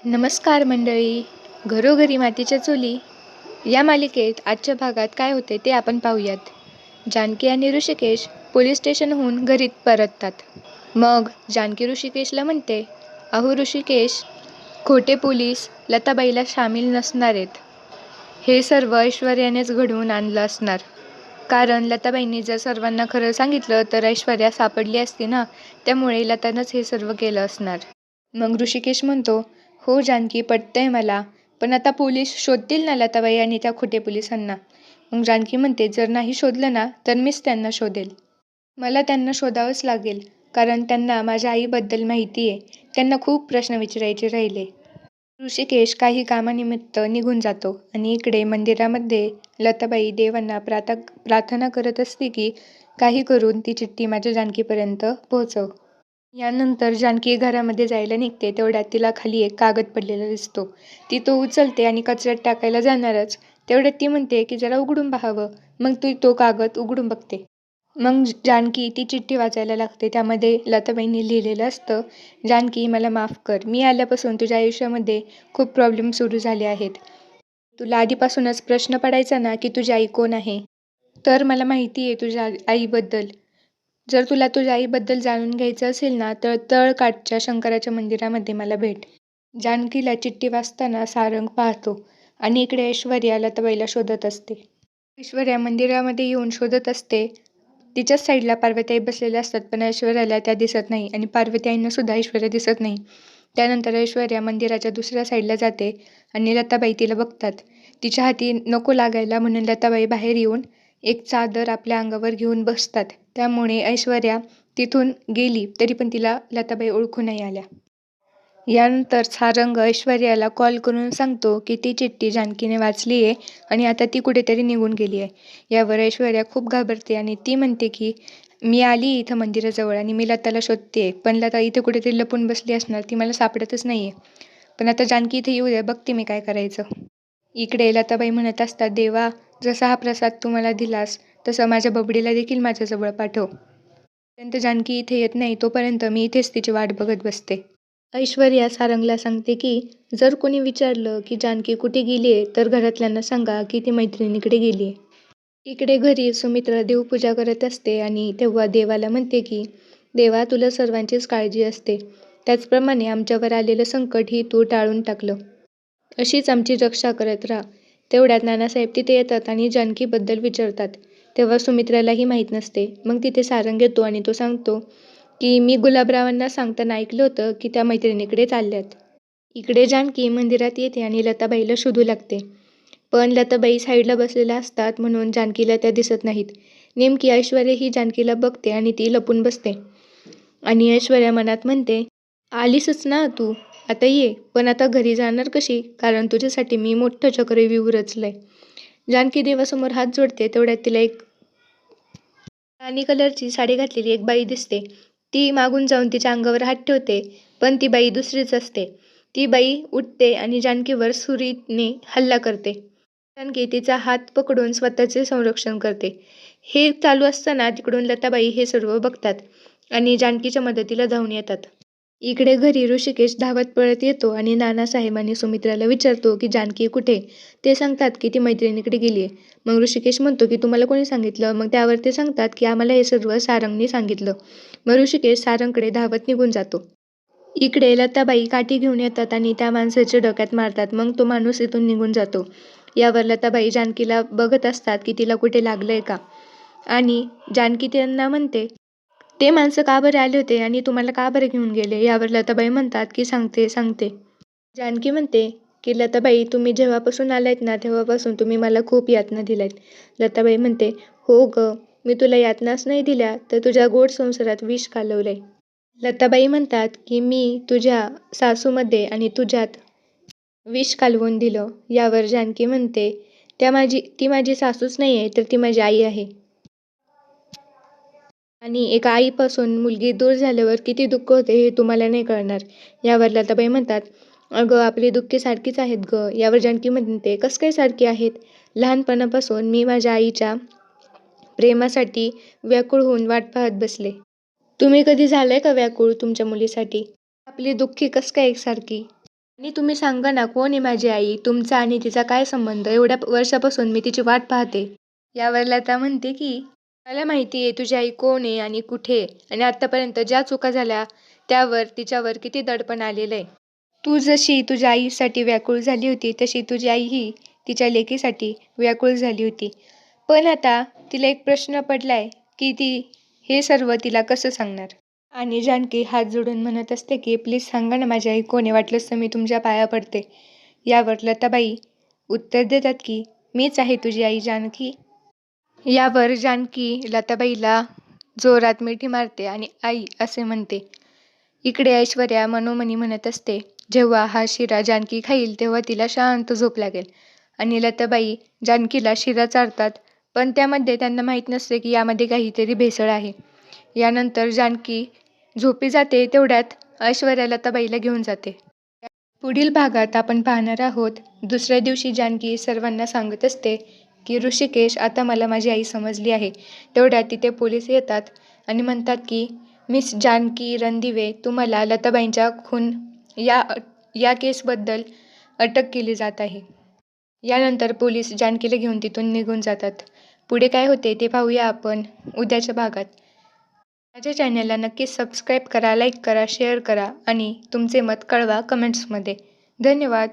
नमस्कार मंडळी. घरोघरी मातीच्या चुली या मालिकेत आजच्या भागात काय होते ते आपण पाहूयात. जानकी आणि ऋषिकेश पोलीस स्टेशनहून घरी परततात. मग जानकी ऋषिकेशला म्हणते, अहो ऋषिकेश, खोटे पोलीस लताबाईला सामील नसणार आहेत. हे सर्व ऐश्वर्यानेच घडवून आणलं असणार. कारण लताबाईंनी जर सर्वांना खरं सांगितलं तर ऐश्वर्या सापडली असती ना, त्यामुळे लतानंच हे सर्व केलं असणार. मग ऋषिकेश म्हणतो, हो जानकी, पटतंय मला, पण आता पोलीस शोधतील ना लताबाई आणि त्या खोटे पोलिसांना. मग जानकी म्हणते, जर नाही शोधलं ना तर मीच त्यांना शोधेल. मला त्यांना शोधावंच लागेल, कारण त्यांना माझ्या आईबद्दल माहिती आहे. त्यांना खूप प्रश्न विचारायचे राहिले. ऋषिकेश काही कामानिमित्त निघून जातो आणि इकडे मंदिरामध्ये लताबाई देवांना प्रार्थना करत असते की काही करून ती चिठ्ठी माझ्या जानकीपर्यंत पोहोचव. यानंतर जानकी घरामध्ये जायला निघते, तेवढ्यात तिला खाली एक कागद पडलेला दिसतो. ती तो उचलते आणि कचऱ्यात टाकायला जाणारच, तेवढ्यात ती म्हणते की जरा उघडून पाहावं. मग ती तो कागद उघडून बघते. मग जानकी ती चिठ्ठी वाचायला लागते. त्यामध्ये लताबाईंनी लिहिलेलं असतं, जानकी, मला माफ कर. मी आल्यापासून तुझ्या आयुष्यामध्ये खूप प्रॉब्लेम सुरू झाले आहेत. तुला आधीपासूनच प्रश्न पडायचा ना की तुझी आई कोण आहे. तर मला माहिती आहे तुझ्या आईबद्दल. जर तुला तुझ्या आईबद्दल जाणून घ्यायचं असेल ना तर तळकाठच्या शंकराच्या मंदिरामध्ये मला भेट. जानकीला चिठ्ठी वाचताना सारंग पाहतो आणि इकडे ऐश्वर्या लताबाईला शोधत असते. ऐश्वर्या मंदिरामध्ये येऊन शोधत असते. तिच्याच साईडला पार्वतीआई बसलेल्या असतात, पण ऐश्वर्याला त्या दिसत नाही आणि पार्वतीआईंना सुद्धा ऐश्वर्या दिसत नाही. त्यानंतर ऐश्वर्या मंदिराच्या दुसऱ्या साईडला जाते आणि लताबाई तिला बघतात. तिच्या हाती नको लागायला म्हणून लताबाई बाहेर येऊन एक चादर आपल्या अंगावर घेऊन बसतात. त्यामुळे ऐश्वर्या तिथून गेली तरी पण तिला लताबाई ओळखू नाही आल्या. यानंतर सारंग ऐश्वर्याला कॉल करून सांगतो की ती चिठ्ठी जानकीने वाचली आहे आणि आता ती कुठेतरी निघून गेली आहे. यावर ऐश्वर्या खूप घाबरते आणि ती म्हणते की मी आली इथं मंदिराजवळ आणि मी लताला शोधते, पण लता इथे कुठेतरी लपून बसली असणार, ती मला सापडतच नाहीये. पण आता जानकी इथे येऊ द्या, बघते मी काय करायचं. इकडे लताबाई म्हणत असतात, देवा, जसा हा प्रसाद तू मला दिलास तसं माझ्या बबडीला देखील माझ्याजवळ पाठव. पर्यंत जानकी इथे येत नाही तोपर्यंत मी इथेच तिची वाट बघत बसते. ऐश्वर्या सारंगला सांगते की जर कोणी विचारलं की जानकी कुठे गेली आहे तर घरातल्यांना सांगा की ती मैत्रिणीकडे गेली आहे. इकडे घरी सुमित्रा देवपूजा करत असते आणि तेव्हा देवाला म्हणते की देवा, तुला सर्वांचीच काळजी असते, त्याचप्रमाणे आमच्यावर आलेलं संकटही तू टाळून टाकलं. अशीच आमची रक्षा करत राहा. तेवढ्यात नानासाहेब तिथे येतात आणि जानकीबद्दल विचारतात. तेव्हा सुमित्रालाही माहीत नसते. मग तिथे सारंग येतो आणि तो सांगतो की मी गुलाबरावांना सांगताना ऐकलं होतं की त्या मैत्रिणीकडे चालल्यात. इकडे जानकी मंदिरात येते आणि लताबाईला शोधू लागते. पण लताबाई साईडला बसलेल्या असतात म्हणून जानकीला त्या दिसत नाहीत. नेमकी ऐश्वर्या ही जानकीला बघते आणि ती लपून बसते. आणि ऐश्वर्या मनात म्हणते, आलीसच ना तू, आता ये. पण आता घरी जाणार कशी, कारण तुझ्यासाठी मी मोठं चक्रव्यूह रचलंय. जानकी देवासमोर हात जोडते. तेवढ्यात तिला एक राणी कलरची साडी घातलेली एक बाई दिसते. ती मागून जाऊन तिच्या अंगावर हात ठेवते, पण ती बाई दुसरीच असते. ती बाई उठते आणि जानकीवर सुरीने हल्ला करते. जानकी तिचा हात पकडून स्वतःचे संरक्षण करते. हे चालू असताना तिकडून लताबाई हे सर्व बघतात आणि जानकीच्या मदतीला धावून येतात. इकडे घरी ऋषिकेश धावत पळत येतो आणि नानासाहेब आणि सुमित्राला विचारतो की जानकी कुठे. ते सांगतात की ती मैत्रिणीकडे गेली आहे. मग ऋषिकेश म्हणतो की तुम्हाला कोणी सांगितलं. मग त्यावर ते सांगतात की आम्हाला हे सर्व सारंगने सांगितलं. मग ऋषिकेश सारंगकडे धावत निघून जातो. इकडे लताबाई काठी घेऊन येतात आणि त्या माणसाच्या डोक्यात मारतात. मग तो माणूस इथून निघून जातो. यावर लताबाई जानकीला बघत असतात की तिला कुठे लागलंय का. आणि जानकी त्यांना म्हणते, ते माणसं का बरे आले होते आणि तुम्हाला का बरे घेऊन गेले. यावर लताबाई म्हणतात की सांगते. जानकी म्हणते की लताबाई, तुम्ही जेव्हापासून आलायत ना तेव्हापासून तुम्ही मला खूप यातना दिल्यात. लताबाई म्हणते, हो ग, मी तुला यातनाच नाही दिल्या तर तुझ्या गोड संसारात विष कालवलंय. लताबाई म्हणतात की मी तुझ्या सासूमध्ये आणि तुझ्यात विष कालवून दिलं. यावर जानकी म्हणते, ती माझी सासूच नाही आहे तर ती माझी आई आहे. आणि एका आईपासून मुलगी दूर झाल्यावर किती दुःख होते हे तुम्हाला नाही कळणार. यावर लताबाई म्हणतात, अगं आपली दुःखे सारखीच आहेत ग. यावर जानकी म्हणते, कसं काय सारखी आहेत. लहानपणापासून मी माझ्या आईच्या प्रेमासाठी व्याकुळ होऊन वाट पाहत बसले. तुम्ही कधी झालाय का व्याकुळ तुमच्या मुलीसाठी. आपली दुःखी कसं काय एकसारखी. आणि तुम्ही सांगा ना, कोण आहे माझी आई? तुमचा आणि तिचा काय संबंध? एवढ्या वर्षापासून मी तिची वाट पाहते. यावर लता म्हणते की मला माहिती आहे तुझी आई कोण आहे आणि कुठे आहे आणि आत्तापर्यंत ज्या चुका झाल्या त्यावर तिच्यावर किती दडपण आलेलं आहे. तू जशी तुझ्या आईसाठी व्याकुळ झाली होती तशी तुझी आईही तिच्या लेकीसाठी व्याकुळ झाली होती. पण आता तिला एक प्रश्न पडलाय की ती हे सर्व तिला कसं सांगणार? आणि जानकी हात जोडून म्हणत असते की प्लीज सांगा ना माझी आई कोण आहे, वाटलंच तर मी तुमच्या पाया पडते. यावर लताबाई उत्तर देतात की मीच आहे तुझी आई जानकी. यावर जानकी लताबाईला जोरात मिठी मारते आणि आई असे म्हणते. इकडे ऐश्वर्या मनोमनी म्हणत असते जेव्हा हा शिरा जानकी खाईल तेव्हा तिला शांत झोप लागेल. आणि लताबाई जानकीला शिरा चारतात, पण त्यामध्ये त्यांना माहीत नसते की यामध्ये काहीतरी भेसळ आहे. यानंतर जानकी झोपी जाते, तेवढ्यात ऐश्वर्या लताबाईला घेऊन जाते. पुढील भागात आपण पाहणार आहोत. दुसऱ्या दिवशी जानकी सर्वांना सांगत असते की ऋषिकेश, आता मला माझी आई समजली आहे. तेवढ्यात तिथे पोलीस येतात आणि म्हणतात की मिस जानकी रणदिवे, तुम्हाला लताबाईंच्या खून या या केसबद्दल अटक केली जात आहे. यानंतर पोलीस जानकीला घेऊन तिथून निघून जातात. पुढे काय होते ते पाहूया आपण उद्याच्या भागात. माझ्या चॅनलला नक्कीच सबस्क्राईब करा, लाईक करा, शेअर करा आणि तुमचे मत कळवा कमेंट्समध्ये. धन्यवाद.